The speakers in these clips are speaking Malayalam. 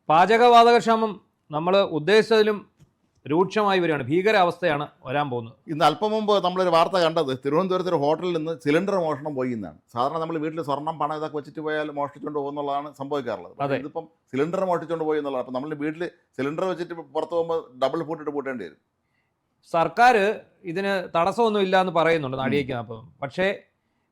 പാചകവാതകക്ഷാമം നമ്മൾ ഉദ്ദേശിച്ചതിലും രൂക്ഷമായി വരികയാണ്. ഭീകരാവസ്ഥയാണ് വരാൻ പോകുന്നത്. ഇന്ന് അല്പം മുമ്പ് നമ്മളൊരു വാർത്ത കണ്ടത്, തിരുവനന്തപുരത്ത് ഒരു ഹോട്ടലിൽ നിന്ന് സിലിണ്ടർ മോഷണം പോയി എന്നാണ്. സാധാരണ നമ്മൾ വീട്ടിൽ സ്വർണ്ണം പണം ഇതൊക്കെ വെച്ചിട്ട് പോയാൽ മോഷ്ടിച്ചുകൊണ്ട് പോകുന്നുള്ളതാണ് സംഭവിക്കാറുള്ളത്. ഇതിപ്പം സിലിണ്ടർ മോഷ്ടിച്ചുകൊണ്ട് പോയി എന്നുള്ളതാണ്. അപ്പം നമ്മൾ വീട്ടിൽ സിലിണ്ടർ വെച്ചിട്ട് പുറത്ത് പോകുമ്പോൾ ഡബിൾ പൂട്ടിട്ട് പൂട്ടേണ്ടി വരും. സർക്കാർ ഇതിന് തടസ്സമൊന്നും ഇല്ല എന്ന് പറയുന്നുണ്ട് നാടിയേക്കപ്പം. പക്ഷേ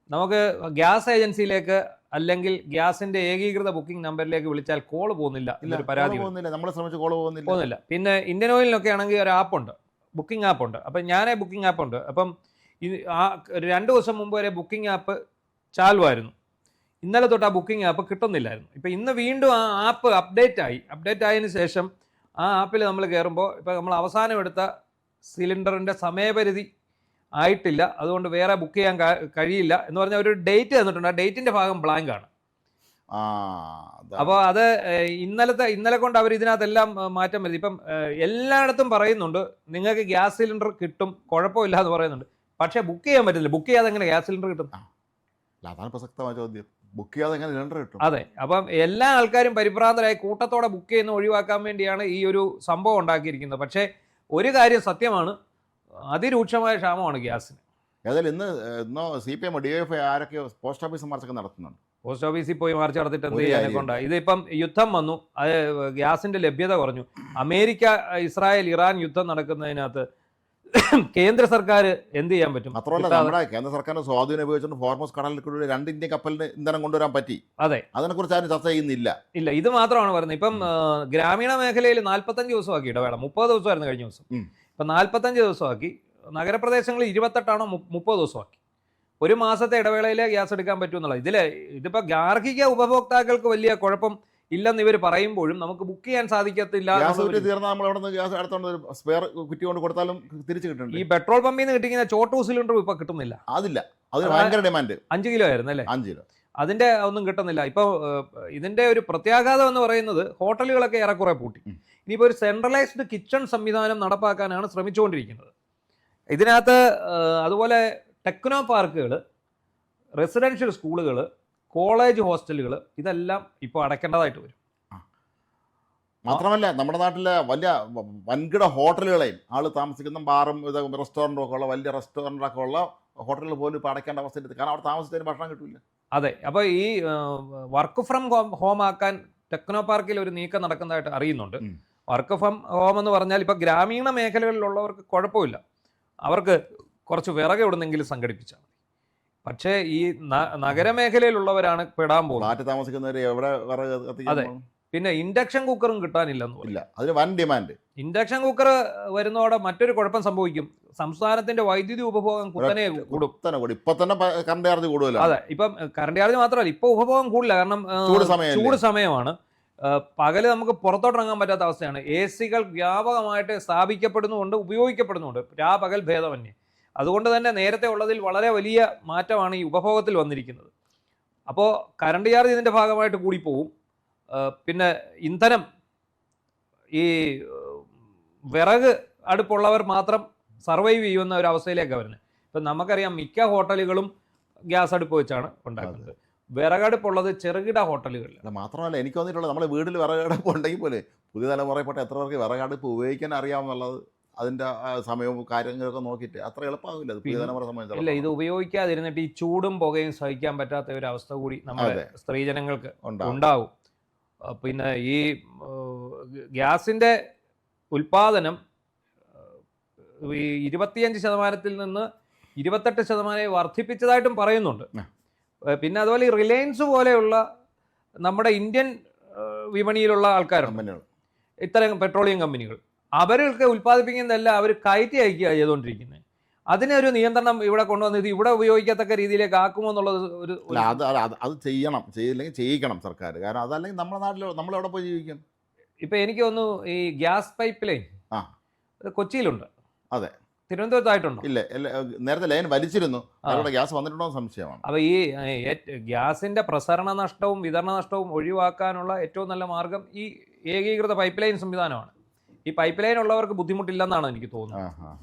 നമുക്ക് ഗ്യാസ് ഏജൻസിയിലേക്ക് അല്ലെങ്കിൽ ഗ്യാസിന്റെ ഏകീകൃത ബുക്കിംഗ് നമ്പറിലേക്ക് വിളിച്ചാൽ കോൾ പോകുന്നില്ല എന്നൊരു പരാതി. നമ്മൾ ശ്രമിച്ച് കോൾ പോകുന്നില്ല. പിന്നെ ഇന്ത്യൻ ഓയിലിനൊക്കെ ആണെങ്കിൽ ഒരു ആപ്പുണ്ട്, ബുക്കിംഗ് ആപ്പുണ്ട്. അപ്പം ഞാൻ ബുക്കിംഗ് ആപ്പുണ്ട്. അപ്പം ആ 2 ദിവസം മുമ്പ് വരെ ബുക്കിംഗ് ആപ്പ് ചാലുമായിരുന്നു. ഇന്നലെ തൊട്ട് ആ ബുക്കിംഗ് ആപ്പ് കിട്ടുന്നില്ലായിരുന്നു. ഇപ്പം ഇന്ന് വീണ്ടും ആ ആപ്പ് അപ്ഡേറ്റ് ആയതിനു ശേഷം ആ ആപ്പിൽ നമ്മൾ കയറുമ്പോൾ ഇപ്പം നമ്മൾ അവസാനം എടുത്ത സിലിണ്ടറിൻ്റെ സമയപരിധി ആയിട്ടില്ല, അതുകൊണ്ട് വേറെ ബുക്ക് ചെയ്യാൻ കഴിയില്ല എന്ന് പറഞ്ഞാൽ ഒരു ഡേറ്റ് തന്നിട്ടുണ്ട്. ആ ഡേറ്റിൻ്റെ ഭാഗം ബ്ലാങ്ക് ആണ്. അപ്പോൾ അത് ഇന്നലെ കൊണ്ട് അവർ ഇതിനകത്തെല്ലാം മാറ്റം വരുത്തി. ഇപ്പം എല്ലായിടത്തും പറയുന്നുണ്ട് നിങ്ങൾക്ക് ഗ്യാസ് സിലിണ്ടർ കിട്ടും, കുഴപ്പമില്ല എന്ന് പറയുന്നുണ്ട്. പക്ഷേ ബുക്ക് ചെയ്യാൻ പറ്റില്ല. ബുക്ക് ചെയ്യാതെ എങ്ങനെ ഗ്യാസ് സിലിണ്ടർ കിട്ടും? അതാണ് പ്രസക്തമായ ചോദ്യം. ബുക്ക് ചെയ്യാതെ എങ്ങനെ സിലിണ്ടർ കിട്ടും? അതെ. അപ്പം എല്ലാ ആൾക്കാരും പരിഭ്രാന്തരായി കൂട്ടത്തോടെ ബുക്ക് ചെയ്യുന്ന ഒഴിവാക്കാൻ വേണ്ടിയാണ് ഈ ഒരു സംഭവം ഉണ്ടാക്കിയിരിക്കുന്നത്. പക്ഷേ ഒരു കാര്യം സത്യമാണ്, അതിരൂക്ഷമായ ക്ഷാമമാണ് ഗ്യാസിന്. ഏതായാലും ഇന്നോ CPM DYFI ആരൊക്കെ പോസ്റ്റ് ഓഫീസ് മാർച്ചൊക്കെ നടത്തുന്നുണ്ട്. പോസ്റ്റ് ഓഫീസിൽ പോയി മാർച്ച് നടത്തിയിട്ട് എന്ത് ചെയ്യാനെ കൊണ്ടാണ്? ഇതിപ്പം യുദ്ധം വന്നു, അത് ഗ്യാസിന്റെ ലഭ്യത കുറഞ്ഞു. അമേരിക്ക, ഇസ്രായേൽ, ഇറാൻ യുദ്ധം നടക്കുന്നതിനകത്ത് കേന്ദ്ര സർക്കാർ എന്ത് ചെയ്യാൻ പറ്റും? മാത്രമല്ല നമ്മുടെ കേന്ദ്ര സർക്കാരിന്റെ സ്വാധീനം ഉപയോഗിച്ചുകൊണ്ട് ഹോർമസ് കടലിൽ കൂടി 2 ഇന്ത്യൻ കപ്പലിന് ഇന്ധനം കൊണ്ടുവരാൻ പറ്റി. അതെ, അതിനെക്കുറിച്ച് ആരും ചർച്ച ചെയ്യുന്നില്ല. ഇല്ല, ഇത് മാത്രമാണ് പറയുന്നത്. ഇപ്പം ഗ്രാമീണ മേഖലയിൽ 45 ദിവസമാക്കി ഇടവേള. 30 ദിവസമായിരുന്നു കഴിഞ്ഞ ദിവസം. ഇപ്പം 45 ദിവസമാക്കി. നഗരപ്രദേശങ്ങളിൽ 28 30 ദിവസമാക്കി. 1 മാസത്തെ ഇടവേളയിലെ ഗ്യാസ് എടുക്കാൻ പറ്റുമെന്നുള്ളത്. ഇതിപ്പോൾ ഗാർഹിക ഉപഭോക്താക്കൾക്ക് വലിയ കുഴപ്പം ഇല്ലെന്ന് ഇവർ പറയുമ്പോഴും നമുക്ക് ബുക്ക് ചെയ്യാൻ സാധിക്കത്തില്ല. ഈ പെട്രോൾ പമ്പിൽ നിന്ന് കിട്ടിക്കുന്ന ചോട്ടു സിലിണ്ടർ ഇപ്പൊ കിട്ടുന്നില്ല. അതില്ല, അത് ഭയങ്കര ഡിമാൻഡ്. 5 കിലോ ആയിരുന്നു അല്ലേ? 5 കിലോ. അതിന്റെ ഒന്നും കിട്ടുന്നില്ല. ഇപ്പൊ ഇതിന്റെ ഒരു പ്രത്യാഘാതം എന്ന് പറയുന്നത് ഹോട്ടലുകളൊക്കെ ഏറെക്കുറെ പൂട്ടി. ഇനിയിപ്പോൾ ഒരു സെൻട്രലൈസ്ഡ് കിച്ചൺ സംവിധാനം നടപ്പാക്കാനാണ് ശ്രമിച്ചുകൊണ്ടിരിക്കുന്നത്. ഇതിനകത്ത് അതുപോലെ ടെക്നോ പാർക്കുകൾ, റെസിഡൻഷ്യൽ സ്കൂളുകൾ, കോളേജ് ഹോസ്റ്റലുകൾ ഇതെല്ലാം ഇപ്പോൾ അടയ്ക്കേണ്ടതായിട്ട് വരും. മാത്രമല്ല നമ്മുടെ നാട്ടിലെ വലിയ വൻകിട ഹോട്ടലുകളെയും ആൾ താമസിക്കുന്ന ബാറും റെസ്റ്റോറൻറ്റും ഒക്കെ ഉള്ള വലിയ റെസ്റ്റോറൻറ്റൊക്കെ ഉള്ള ഹോട്ടലുകൾ പോലും ഇപ്പോൾ അടയ്ക്കേണ്ട അവസ്ഥയിൽ, കാരണം അവിടെ താമസിച്ചതിന് ഭക്ഷണം കിട്ടില്ല. അതെ. അപ്പോൾ ഈ വർക്ക് ഫ്രം ഹോം ആക്കാൻ ടെക്നോ പാർക്കിൽ ഒരു നീക്കം നടക്കുന്നതായിട്ട് അറിയുന്നുണ്ട്. വർക്ക് ഫ്രം ഹോം എന്ന് പറഞ്ഞാൽ ഇപ്പോൾ ഗ്രാമീണ മേഖലകളിലുള്ളവർക്ക് കുഴപ്പമില്ല, അവർക്ക് കുറച്ച് വിറക് എവിടുന്നെങ്കിലും സംഘടിപ്പിച്ചാൽ മതി. പക്ഷേ ഈ നഗരമേഖലയിലുള്ളവരാണ് പെടാൻ പോകുന്നത്. താമസിക്കുന്നവർ എവിടെ വിറക്? അതെ. പിന്നെ ഇൻഡക്ഷൻ കുക്കറും കിട്ടാനില്ലെന്ന് ഇല്ല, അതിന് വൻ ഡിമാൻഡ്. ഇൻഡക്ഷൻ കുക്കർ വരുന്നതോടെ മറ്റൊരു കുഴപ്പം സംഭവിക്കും. സംസ്ഥാനത്തിന്റെ വൈദ്യുതി ഉപഭോഗം കുത്തനെ കൂടും. ഇപ്പൊ തന്നെ കറണ്ട് ചാർജ് കൂടുതലാണ്. അതെ, ഇപ്പം കറണ്ട് ചാർജ് മാത്രമല്ല, ഇപ്പൊ ഉപഭോഗം കൂടില്ല. കാരണം ചൂട് സമയമാണ്. പകല് നമുക്ക് പുറത്തോട്ടിറങ്ങാൻ പറ്റാത്ത അവസ്ഥയാണ്. AC-കൾ വ്യാപകമായിട്ട് സ്ഥാപിക്കപ്പെടുന്നുണ്ട്, ഉപയോഗിക്കപ്പെടുന്നുണ്ട്, രാപകൽ ഭേദമന്യേ. അതുകൊണ്ട് തന്നെ നേരത്തെ ഉള്ളതിൽ വളരെ വലിയ മാറ്റമാണ് ഈ ഉപഭോഗത്തിൽ വന്നിരിക്കുന്നത്. അപ്പോൾ കറണ്ട് ചാർജ് ഇതിൻ്റെ ഭാഗമായിട്ട് കൂടിപ്പോവും. പിന്നെ ഇന്ധനം, ഈ വിറക് അടുപ്പുള്ളവർ മാത്രം സർവൈവ് ചെയ്യുന്ന ഒരു അവസ്ഥയിലേക്കാണ് വരുന്നത്. ഇപ്പം നമുക്കറിയാം മിക്ക ഹോട്ടലുകളും ഗ്യാസ് അടുപ്പ് വെച്ചാണ് ഉണ്ടാക്കുന്നത്. വിറകടുപ്പുള്ളത് ചെറുകിട ഹോട്ടലുകളിൽ. മാത്രമല്ല എനിക്ക് തോന്നിയിട്ടുള്ളത് നമ്മുടെ വീട്ടിൽ വിറകടുപ്പ് ഉണ്ടെങ്കിൽ പോലെ പുതിയ തലമുറയിൽപ്പെട്ട എത്ര പേർക്ക് വിറകടുപ്പ് ഉപയോഗിക്കാൻ അറിയാമെന്നുള്ളത്, അതിൻ്റെ സമയവും കാര്യങ്ങളൊക്കെ നോക്കിയിട്ട് അത്ര എളുപ്പമാകില്ല അത് പുതിയ തലമുറ സംബന്ധിച്ച്. ഇല്ല, ഇത് ഉപയോഗിക്കാതിരുന്നിട്ട് ഈ ചൂടും പുകയും സഹിക്കാൻ പറ്റാത്ത ഒരു അവസ്ഥ കൂടി നമ്മുടെ സ്ത്രീജനങ്ങൾക്ക് ഉണ്ടാവും. പിന്നെ ഈ ഗ്യാസിൻ്റെ ഉൽപാദനം ഈ 25% നിന്ന് 28% വർദ്ധിപ്പിച്ചതായിട്ടും പറയുന്നുണ്ട്. പിന്നെ അതുപോലെ ഈ റിലയൻസ് പോലെയുള്ള നമ്മുടെ ഇന്ത്യൻ വിപണിയിലുള്ള ആൾക്കാരുണ്ട്, ഇത്തരം പെട്രോളിയം കമ്പനികൾ, അവർക്ക് ഉൽപ്പാദിപ്പിക്കുന്നതല്ല അവർ കയറ്റി അയക്കുക ചെയ്തുകൊണ്ടിരിക്കുന്നത്. അതിനൊരു നിയന്ത്രണം ഇവിടെ കൊണ്ടുവന്നത് ഇവിടെ ഉപയോഗിക്കത്തക്ക രീതിയിലേക്ക് ആക്കുമോ എന്നുള്ളത് ഒരു അത് ചെയ്യണം, ചെയ്യില്ലെങ്കിൽ ചെയ്യിക്കണം സർക്കാർ. കാരണം അതല്ലെങ്കിൽ നമ്മുടെ നാട്ടിൽ നമ്മളെവിടെ പോയി ജീവിക്കും? ഇപ്പം എനിക്ക് തോന്നുന്നു ഈ ഗ്യാസ് പൈപ്പ് ലൈൻ കൊച്ചിയിലുണ്ട്. അതെ, തിരുവനന്തപുരത്തായിട്ടുണ്ടോ? ഇല്ല, നേരത്തെ ലൈൻ വലിച്ചിരുന്നു, അവിടെ ഗ്യാസ് വന്നിട്ടുണ്ടോ സംശയമാണ്. അപ്പോൾ ഈ ഗ്യാസിന്റെ പ്രസരണ നഷ്ടവും വിതരണ നഷ്ടവും ഒഴിവാക്കാനുള്ള ഏറ്റവും നല്ല മാർഗം ഈ ഏകീകൃത പൈപ്പ് ലൈൻ സംവിധാനമാണ്. ഈ പൈപ്പ് ലൈൻ ഉള്ളവർക്ക് ബുദ്ധിമുട്ടില്ലെന്നാണ് എനിക്ക് തോന്നുന്നത്.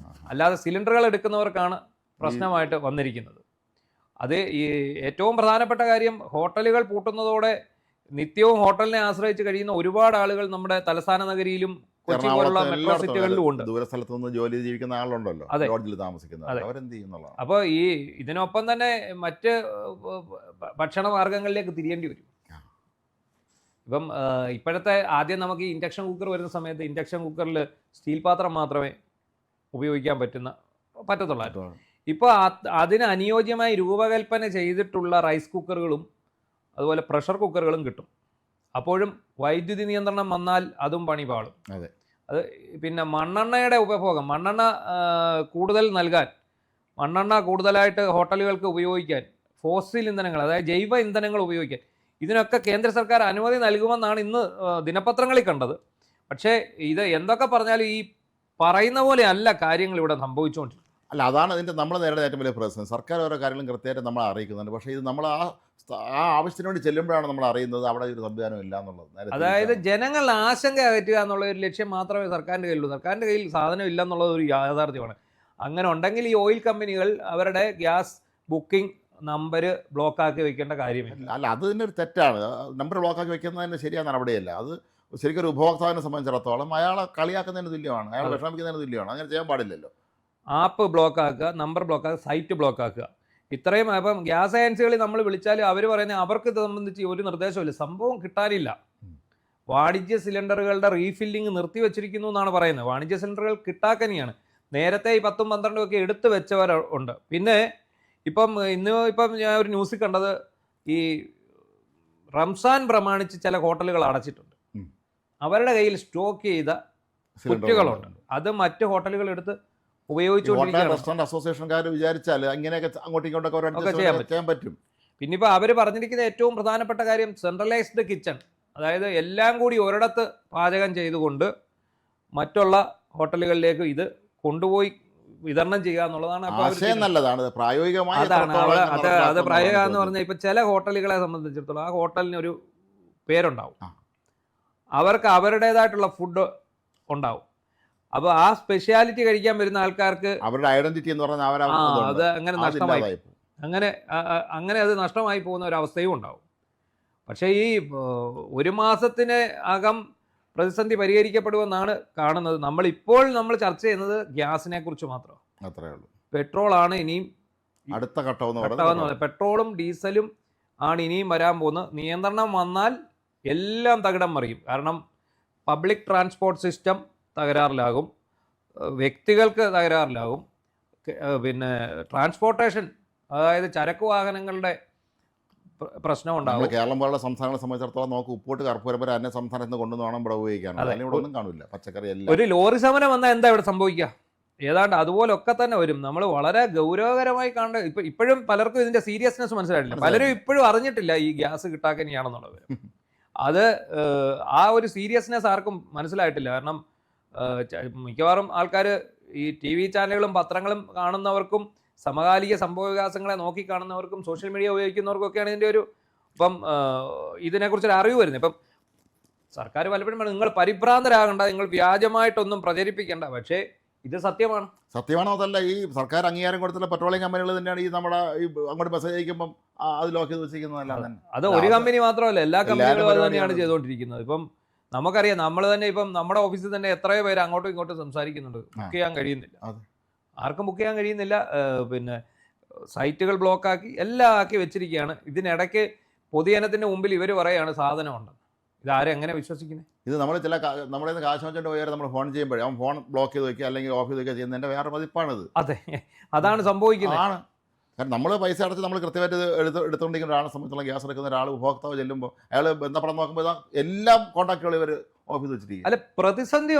അല്ലാതെ സിലിണ്ടറുകൾ എടുക്കുന്നവർക്കാണ് പ്രശ്നമായിട്ട് വന്നിരിക്കുന്നത്. അത് ഈ ഏറ്റവും പ്രധാനപ്പെട്ട കാര്യം, ഹോട്ടലുകൾ പൂട്ടുന്നതോടെ നിത്യവും ഹോട്ടലിനെ ആശ്രയിച്ച് കഴിയുന്ന ഒരുപാട് ആളുകൾ നമ്മുടെ തലസ്ഥാന നഗരിയിലും കൊച്ചി പോലുള്ള മെട്രോ സിറ്റികളിലും ഉണ്ട്. ദൂരസ്ഥലത്ത് നിന്ന് ജോലി ജീവിക്കുന്ന ആളുണ്ടല്ലോ, ലോഡ്ജിൽ താമസിക്കുന്നത്, അവരെന്ത് ചെയ്യുന്നുള്ളതാണ്. അപ്പോൾ ഈ ഇതിനൊപ്പം തന്നെ മറ്റ് ഭക്ഷണ മാർഗങ്ങളിലേക്ക് തിരിയേണ്ടി വരും. ഇപ്പം ഇപ്പോഴത്തെ ആദ്യം നമുക്ക് ഈ ഇൻഡക്ഷൻ കുക്കർ വരുന്ന സമയത്ത് ഇൻഡക്ഷൻ കുക്കറിൽ സ്റ്റീൽ പാത്രം മാത്രമേ ഉപയോഗിക്കാൻ പറ്റത്തുള്ളൂ. ഇപ്പോൾ അതിന് അനുയോജ്യമായി രൂപകൽപ്പന ചെയ്തിട്ടുള്ള റൈസ് കുക്കറുകളും അതുപോലെ പ്രഷർ കുക്കറുകളും കിട്ടും. അപ്പോഴും വൈദ്യുതി നിയന്ത്രണം വന്നാൽ അതും പണി പാളും. അത് പിന്നെ മണ്ണെണ്ണയുടെ ഉപഭോഗം, മണ്ണെണ്ണ കൂടുതൽ നൽകാൻ, മണ്ണെണ്ണ കൂടുതലായിട്ട് ഹോട്ടലുകൾക്ക് ഉപയോഗിക്കാൻ, ഫോസിൽ ഇന്ധനങ്ങൾ അതായത് ജൈവ ഇന്ധനങ്ങൾ ഉപയോഗിക്കാൻ, ഇതിനൊക്കെ കേന്ദ്ര സർക്കാർ അനുമതി നൽകുമെന്നാണ് ഇന്ന് ദിനപത്രങ്ങളിൽ കണ്ടത്. പക്ഷേ ഇത് എന്തൊക്കെ പറഞ്ഞാലും ഈ പറയുന്ന പോലെ അല്ല കാര്യങ്ങൾ ഇവിടെ സംഭവിച്ചുകൊണ്ടിരിക്കുന്നത്. അല്ല, അതാണ് ഇതിൻ്റെ നമ്മൾ നേരിടുന്ന ഏറ്റവും വലിയ പ്രശ്നം. സർക്കാർ ഓരോ കാര്യങ്ങളും കൃത്യമായിട്ട് നമ്മളെ അറിയിക്കുന്നുണ്ട്. പക്ഷേ ഇത് നമ്മൾ ആ ആവശ്യത്തിന് വേണ്ടി ചെല്ലുമ്പോഴാണ് നമ്മൾ അറിയുന്നത് അവിടെ ഒരു സംവിധാനം ഇല്ല എന്നുള്ളത്. അതായത് ജനങ്ങൾ ആശങ്ക അകറ്റുക എന്നുള്ള ഒരു ലക്ഷ്യം മാത്രമേ സർക്കാരിൻ്റെ കയ്യിലുള്ളൂ. സർക്കാരിൻ്റെ കയ്യിൽ സാധനം ഇല്ല എന്നുള്ളത് ഒരു യാഥാർത്ഥ്യമാണ്. അങ്ങനെ ഉണ്ടെങ്കിൽ ഈ ഓയിൽ കമ്പനികൾ അവരുടെ ഗ്യാസ് ബുക്കിംഗ് നമ്പർ ബ്ലോക്കാക്കി വെക്കേണ്ട കാര്യമില്ല. അല്ല, അത് തന്നെ ഒരു തെറ്റാണ്. നമ്പർ ബ്ലോക്കാക്കി വെക്കുന്നതിന് ശരിയായ നടപടിയല്ല. അത് ശരിക്കും ഒരു ഉപഭോക്താവിനെ സംബന്ധിച്ചിടത്തോളം അയാളെ കളിയാക്കുന്നതിന് തുല്യമാണ്, അയാളെ വിഷമിക്കുന്നതിന് തുല്യമാണ്. അങ്ങനെ ചെയ്യാൻ പാടില്ലല്ലോ. ആപ്പ് ബ്ലോക്കാക്കുക, നമ്പർ ബ്ലോക്കാക്കുക, സൈറ്റ് ബ്ലോക്കാക്കുക, ഇത്രയും. അപ്പം ഗ്യാസ് ഏജൻസികളിൽ നമ്മൾ വിളിച്ചാൽ അവർ പറയുന്നത് അവർക്ക് സംബന്ധിച്ച് ഒരു നിർദ്ദേശമില്ല, സംഭവം കിട്ടാനില്ല. വാണിജ്യ സിലിണ്ടറുകളുടെ റീഫില്ലിങ് നിർത്തിവെച്ചിരിക്കുന്നു എന്നാണ് പറയുന്നത്. വാണിജ്യ സിലിണ്ടറുകൾ കിട്ടാക്കനിയാണ്. നേരത്തെ ഈ 10ഉം 12ഉം ഒക്കെ എടുത്തു വെച്ചവരുണ്ട്. പിന്നെ ഇപ്പം ഞാൻ ഒരു ന്യൂസിൽ കണ്ടത്, ഈ റംസാൻ പ്രമാണിച്ച് ചില ഹോട്ടലുകൾ അടച്ചിട്ടുണ്ട്. അവരുടെ കയ്യിൽ സ്റ്റോക്ക് ചെയ്ത കുറ്റികളുണ്ട്. അത് മറ്റ് ഹോട്ടലുകൾ എടുത്ത് റെസ്റ്റോറന്റ് അസോസിയേഷൻകാർ വിചാരിച്ചാൽ അങ്ങനെയൊക്കെ അങ്ങോട്ടും ഇങ്ങോട്ടൊക്കെ ചെയ്യാൻ പറ്റും. പിന്നെ ഇപ്പോൾ അവർ പറഞ്ഞിരിക്കുന്ന ഏറ്റവും പ്രധാനപ്പെട്ട കാര്യം സെൻട്രലൈസ്ഡ് കിച്ചൺ, അതായത് എല്ലാം കൂടി ഒരിടത്ത് പാചകം ചെയ്തുകൊണ്ട് മറ്റുള്ള ഹോട്ടലുകളിലേക്ക് ഇത് കൊണ്ടുപോയി വിതരണം ചെയ്യുക എന്നുള്ളതാണ്. നല്ലതാണ്, പ്രായോഗികമായി അത് പ്രായോഗിക എന്ന് പറഞ്ഞാൽ ഇപ്പം ചില ഹോട്ടലുകളെ സംബന്ധിച്ചിടത്തോളം ആ ഹോട്ടലിന് ഒരു പേരുണ്ടാവും, അവർക്ക് അവരുടേതായിട്ടുള്ള ഫുഡ് ഉണ്ടാവും. അപ്പോൾ ആ സ്പെഷ്യാലിറ്റി കഴിക്കാൻ വരുന്ന ആൾക്കാർക്ക് അവരുടെ ഐഡന്റിറ്റി എന്ന് പറഞ്ഞാൽ അത് അങ്ങനെ നഷ്ടമായി, അങ്ങനെ അത് നഷ്ടമായി പോകുന്ന ഒരവസ്ഥയും ഉണ്ടാവും. പക്ഷേ ഈ ഒരു മാസത്തിന് അകം പ്രതിസന്ധി പരിഹരിക്കപ്പെടുമെന്നാണ് കാണുന്നത്. നമ്മൾ ചർച്ച ചെയ്യുന്നത് ഗ്യാസിനെ കുറിച്ച് മാത്രം. അത്രേ ഉള്ളൂ. പെട്രോളാണ് ഇനിയും അടുത്ത ഘട്ടമെന്ന് പറയുന്നത്. പെട്രോളും ഡീസലും ആണ് ഇനിയും വരാൻ പോകുന്നത്. നിയന്ത്രണം വന്നാൽ എല്ലാം തകിടം മറിയും. കാരണം പബ്ലിക് ട്രാൻസ്പോർട്ട് സിസ്റ്റം തകരാറിലാകും, വ്യക്തികൾക്ക് തകരാറിലാകും, പിന്നെ ട്രാൻസ്പോർട്ടേഷൻ അതായത് ചരക്ക് വാഹനങ്ങളുടെ പ്രശ്നം ഉണ്ടാകും. കേരളം പോലുള്ള സംസ്ഥാനങ്ങളെ സംബന്ധിച്ചിടത്തോളം നമുക്ക് ഉപ്പോട്ട് കർപ്പൂരം വരെ അന്യ സംസ്ഥാനത്ത് നിന്ന് കൊണ്ടുവന്ന് വേണം ഇവിടെ ഉപയോഗിക്കാൻ. ഇവിടെ ഒന്നും കാണില്ല, പച്ചക്കറി എല്ലാം. ഒരു ലോറി സമരം വന്നാൽ എന്താ ഇവിടെ സംഭവിക്കുക? ഏതാണ്ട് അതുപോലൊക്കെ തന്നെ വരും. നമ്മൾ വളരെ ഗൗരവകരമായി കാണേണ്ട, ഇപ്പോഴും പലർക്കും ഇതിന്റെ സീരിയസ്നെസ് മനസ്സിലായിട്ടില്ല. പലരും ഇപ്പോഴും അറിഞ്ഞിട്ടില്ല ഈ ഗ്യാസ് കിട്ടാക്കനിയാണെന്നുള്ളത്. അത് ആ ഒരു സീരിയസ്നെസ് ആർക്കും മനസ്സിലായിട്ടില്ല. കാരണം മിക്കവാറും ആൾക്കാർ ഈ TV ചാനലുകളും പത്രങ്ങളും കാണുന്നവർക്കും സമകാലിക സംഭവവികാസങ്ങളെ നോക്കി കാണുന്നവർക്കും സോഷ്യൽ മീഡിയ ഉപയോഗിക്കുന്നവർക്കൊക്കെയാണ് ഇതിൻ്റെ ഒരു ഇതിനെക്കുറിച്ചൊരു അറിവ് വരുന്നത്. ഇപ്പം സർക്കാർ പലപ്പോഴും നിങ്ങൾ പരിഭ്രാന്തരാകണ്ട, നിങ്ങൾ വ്യാജമായിട്ടൊന്നും പ്രചരിപ്പിക്കേണ്ട, പക്ഷേ ഇത് സത്യമാണോ? അതല്ല, ഈ സർക്കാർ അംഗീകാരം കൊടുത്തുള്ള പെട്രോളിയം കമ്പനികൾ തന്നെയാണ് ഈ നമ്മുടെ ഈ അങ്ങോട്ട് മെസ്സേജ് അയക്കുമ്പം അത് ലോക്ക് ചെയ്ത് വെച്ചിരിക്കുന്നതല്ല. അത് ഒരു കമ്പനി മാത്രമല്ല, എല്ലാ കമ്പനികളും അത് തന്നെയാണ് ചെയ്തുകൊണ്ടിരിക്കുന്നത്. ഇപ്പം നമുക്കറിയാം, നമ്മൾ തന്നെ ഇപ്പം നമ്മുടെ ഓഫീസിൽ തന്നെ എത്രയോ പേര് അങ്ങോട്ടും ഇങ്ങോട്ടും സംസാരിക്കുന്നുണ്ട്. ബുക്ക് ചെയ്യാൻ കഴിയുന്നില്ല, ആർക്കും ബുക്ക് ചെയ്യാൻ കഴിയുന്നില്ല. പിന്നെ സൈറ്റുകൾ ബ്ലോക്കാക്കി എല്ലാം ആക്കി വെച്ചിരിക്കുകയാണ്. ഇതിനിടയ്ക്ക് പൊതുജനത്തിൻ്റെ മുമ്പിൽ ഇവർ പറയുകയാണ് സാധനമുണ്ട്. ഇതാരും എങ്ങനെ വിശ്വസിക്കുന്നത്? ഇത് നമ്മൾ നമ്മുടെ കാശ് വെച്ചോണ്ട് പോയാൽ നമ്മൾ ഫോൺ ചെയ്യുമ്പോഴേ അവൻ ഫോൺ ബ്ലോക്ക് ചെയ്ത് വയ്ക്കുക അല്ലെങ്കിൽ ഓഫ് ചെയ്ത് വയ്ക്കുക ചെയ്യുന്നതിൻ്റെ വേറെ പതിപ്പാണിത്. അതെ, അതാണ് സംഭവിക്കുന്നത്. കാരണം നമ്മൾ പൈസ അടച്ച് നമ്മൾ കൃത്യമായിട്ട് എടുത്തുകൊണ്ടിരിക്കുന്ന ഒരാളെ സംബന്ധിച്ചുള്ള ഗ്യാസ് എടുക്കുന്ന ഒരാൾ ഉപഭോക്താവ് ചെല്ലുമ്പോൾ അയാൾ ബന്ധപ്പെടാൻ നോക്കുമ്പോൾ എല്ലാം കോൺടാക്റ്റുകൾ ഇവർ ഓഫീസ് വെച്ചിരിക്കും. അല്ല, പ്രതിസന്ധി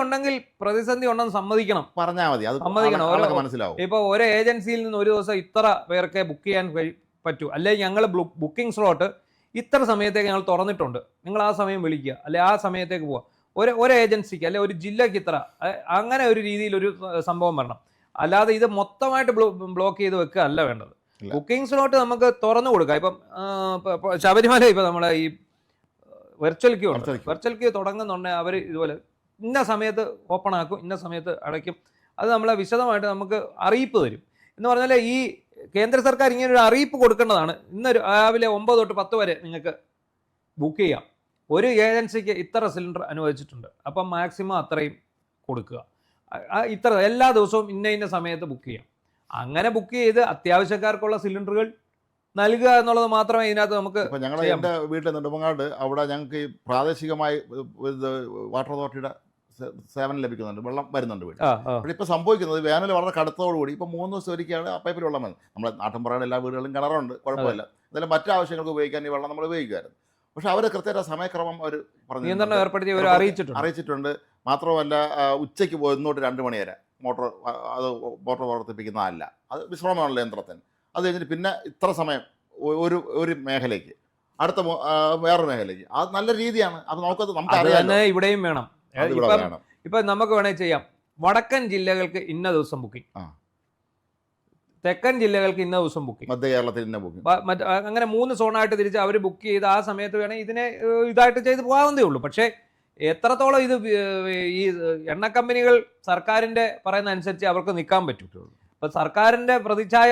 ഉണ്ടെന്ന് സമ്മതിക്കണം, പറഞ്ഞാൽ മതി, അത് സമ്മതിക്കണം, മനസ്സിലാവും. ഇപ്പോൾ ഒരു ഏജൻസിയിൽ നിന്ന് ഒരു ദിവസം ഇത്ര പേർക്ക് ബുക്ക് ചെയ്യാൻ പറ്റൂ, അല്ലെങ്കിൽ ഞങ്ങൾ ബുക്കിംഗ് സ്ലോട്ട് ഇത്ര സമയത്തേക്ക് ഞങ്ങൾ തുറന്നിട്ടുണ്ട്, നിങ്ങൾ ആ സമയം വിളിക്കുക, അല്ലെ ആ സമയത്തേക്ക് പോവുക. ഒരു ഏജൻസിക്ക് അല്ലെ ഒരു ജില്ലയ്ക്ക് ഇത്ര, അങ്ങനെ ഒരു രീതിയിലൊരു സംഭവം വരണം. അല്ലാതെ ഇത് മൊത്തമായിട്ട് ബ്ലോക്ക് ചെയ്ത് വെക്കുക അല്ല വേണ്ടത്. ബുക്കിംഗ് സ്ലോട്ട് നമുക്ക് തുറന്നു കൊടുക്കാം. ഇപ്പം ശബരിമല ഇപ്പം നമ്മളെ ഈ വെർച്വൽ ക്യൂ തുടങ്ങുന്നുണ്ടെങ്കിൽ അവർ ഇതുപോലെ ഇന്ന സമയത്ത് ഓപ്പൺ ആക്കും, ഇന്ന സമയത്ത് അടയ്ക്കും. അത് നമ്മളെ വിശദമായിട്ട് നമുക്ക് അറിയിപ്പ് തരും. എന്ന് പറഞ്ഞാൽ ഈ കേന്ദ്ര സർക്കാർ ഇങ്ങനൊരു അറിയിപ്പ് കൊടുക്കേണ്ടതാണ്. ഇന്ന് രാവിലെ 9 തൊട്ട് 10 വരെ നിങ്ങൾക്ക് ബുക്ക് ചെയ്യാം, ഒരു ഏജൻസിക്ക് ഇത്ര സിലിണ്ടർ അനുവദിച്ചിട്ടുണ്ട്, അപ്പം മാക്സിമം അത്രയും കൊടുക്കുക. ഇത്ര എല്ലാ ദിവസവും ഇന്ന സമയത്ത് ബുക്ക് ചെയ്യാം. അങ്ങനെ ബുക്ക് ചെയ്ത് അത്യാവശ്യക്കാർക്കുള്ള സിലിണ്ടറുകൾ നൽകുക എന്നുള്ളത് മാത്രമേ ഇതിനകത്ത് നമുക്ക്. ഇപ്പം ഞങ്ങളുടെ എൻ്റെ വീട്ടിൽ നെടുമങ്ങാട് അവിടെ ഞങ്ങൾക്ക് ഈ പ്രാദേശികമായി ഇത് വാട്ടർ അതോറിറ്റിയുടെ സേവനം ലഭിക്കുന്നുണ്ട്, വെള്ളം വരുന്നുണ്ട് വീട്ടിൽ. പക്ഷേ ഇപ്പോൾ സംഭവിക്കുന്നത് വേനൽ വളരെ കടുത്തോടുകൂടി ഇപ്പോൾ 3 ദിവസം ഒരിക്കലാണ് പൈപ്പിൽ വെള്ളം വരുന്നത്. നമ്മുടെ നാട്ടിൻപുറയുടെ എല്ലാ വീടുകളിലും കിണറുണ്ട്, കുഴപ്പമില്ല. എന്നാലും മറ്റു ആവശ്യങ്ങൾക്ക് ഉപയോഗിക്കാൻ ഈ വെള്ളം നമ്മൾ ഉപയോഗിക്കുമായിരുന്നു. പക്ഷെ അവർ കൃത്യമായിട്ട് സമയക്രമം അവർ നിയന്ത്രണം ഏർപ്പെടുത്തി അറിയിച്ചിട്ടുണ്ട്. മാത്രമല്ല ഉച്ചയ്ക്ക് 1 തൊട്ട് 2 മണി വരെ മോട്ടോർ പ്രവർത്തിപ്പിക്കുന്നതല്ല, അത് വിശ്രമമാണല്ലോ യന്ത്രത്തിന്. അത് കഴിഞ്ഞിട്ട് പിന്നെ ഇത്ര സമയം ഒരു മേഖലയ്ക്ക്, അടുത്ത വേറൊരു മേഖലയ്ക്ക്. അത് നല്ല രീതിയാണ്. അത് നമുക്കറിയാം ഇവിടെയും വേണം. ഇപ്പൊ നമുക്ക് വേണേൽ ചെയ്യാം. വടക്കൻ ജില്ലകൾക്ക് ഇന്ന ദിവസം ബുക്കിംഗ്, തെക്കൻ ജില്ലകൾക്ക് ഇന്ന ദിവസം ബുക്കിംഗ്, മധ്യ കേരളത്തിൽ ഇന്ന ബുക്കിംഗ്, അങ്ങനെ 3 സോണായിട്ട് തിരിച്ച് അവർ ബുക്ക് ചെയ്ത് ആ സമയത്ത് വേണമെങ്കിൽ ഇതിനെ ഇതായിട്ട് ചെയ്ത് പോകാവുന്നതേ ഉള്ളൂ. പക്ഷേ എത്രത്തോളം ഇത് ഈ എണ്ണ കമ്പനികൾ സർക്കാരിന്റെ പറയുന്ന അനുസരിച്ച് അവർക്ക് നിൽക്കാൻ പറ്റും. ഇപ്പൊ സർക്കാരിന്റെ പ്രതിച്ഛായ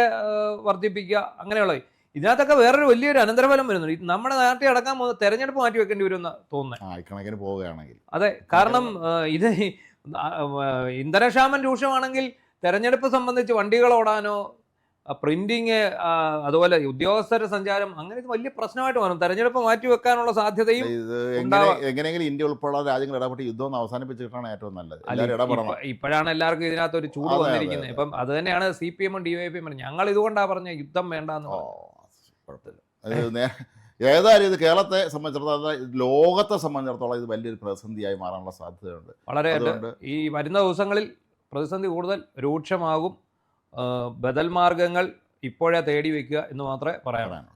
വർദ്ധിപ്പിക്കുക അങ്ങനെയുള്ള ഇതിനകത്തൊക്കെ വേറൊരു വലിയൊരു അനന്തരഫലം വരുന്നുണ്ട്. നമ്മുടെ നാട്ടിൽ അടക്കാൻ തെരഞ്ഞെടുപ്പ് മാറ്റി വെക്കേണ്ടി വരുമെന്ന് തോന്നുന്നത് പോവുകയാണെങ്കിൽ. അതെ, കാരണം ഇത് ഇന്ധനക്ഷാമം രൂക്ഷമാണെങ്കിൽ തെരഞ്ഞെടുപ്പ് സംബന്ധിച്ച് വണ്ടികൾ ഓടാനോ പ്രിന്റിങ് അതുപോലെ ഉദ്യോഗസ്ഥരുടെ സഞ്ചാരം അങ്ങനെ ഇത് വലിയ പ്രശ്നമായിട്ട് വരും. തെരഞ്ഞെടുപ്പ് മാറ്റി വെക്കാനുള്ള സാധ്യതയും എങ്ങനെയെങ്കിലും ഇന്ത്യ ഉൾപ്പെടെ രാജ്യങ്ങൾ ഇടപെട്ട് യുദ്ധം അവസാനിപ്പിച്ചിട്ടാണ് ഏറ്റവും നല്ലത്. ഇപ്പോഴാണ് എല്ലാവർക്കും ഇതിനകത്ത് ഒരു ചൂട് വന്നിരിക്കുന്നത്. ഇപ്പം അത് തന്നെയാണ് CPM ഉം DYFI പറഞ്ഞത്. ഞങ്ങൾ ഇതുകൊണ്ടാണ് പറഞ്ഞ യുദ്ധം വേണ്ടെന്ന്. കുഴപ്പമില്ല. ഏതായാലും ഇത് കേരളത്തെ സംബന്ധിച്ചിടത്തോളം ലോകത്തെ സംബന്ധിച്ചിടത്തോളം ഇത് വലിയൊരു പ്രതിസന്ധിയായി മാറാനുള്ള സാധ്യതയുണ്ട്. വളരെ ഈ വരുന്ന ദിവസങ്ങളിൽ പ്രതിസന്ധി കൂടുതൽ രൂക്ഷമാകും. ബദൽ മാർഗങ്ങൾ ഇപ്പോഴേ തേടി വയ്ക്കുക എന്ന് മാത്രമേ പറയാനുള്ളൂ.